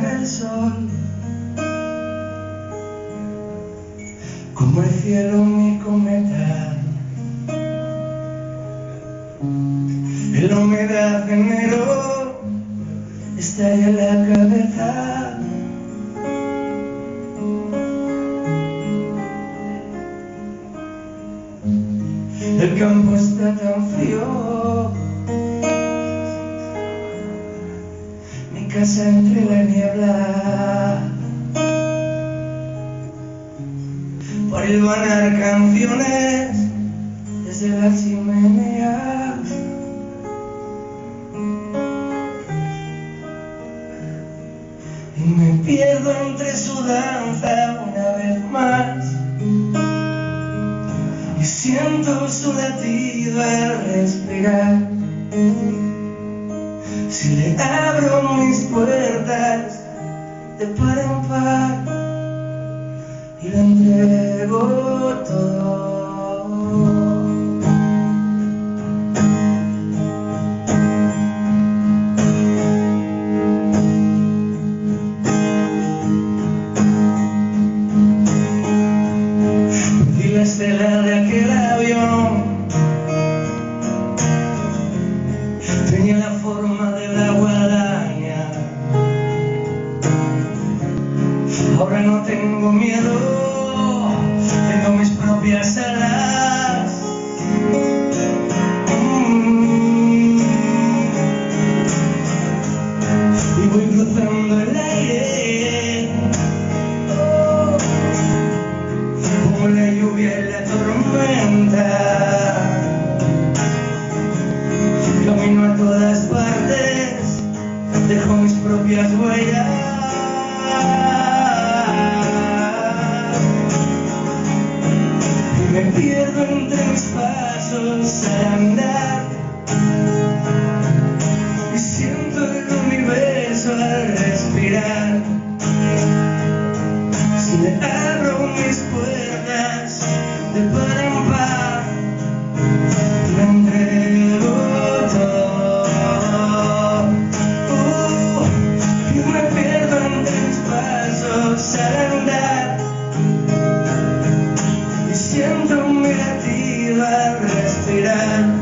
apaga el sol, como el cielo mi cometa. En la humedad de enero estalla en la cabeza. El campo está tan frío, mi casa entre la niebla. Por hilvanar canciones desde la chimenea. Y me pierdo entre su danza una vez más, y siento su latido al respirar. Si le abro mis puertas de par en par y le entrego todo. Y la estela de aquel avión tenía la forma de la guadaña. Ahora no tengo miedo, tengo mis propias alas. Y voy cruzando el aire, como la lluvia y la tormenta. Camino a todas partes, dejo mis propias huellas. Y me pierdo entre mis pasos al andar, y siento el universo al respirar. Si le abro mis puertas de par en par, me entrego todo. Y me pierdo entre mis pasos al andar, y siento mi latido al respirar.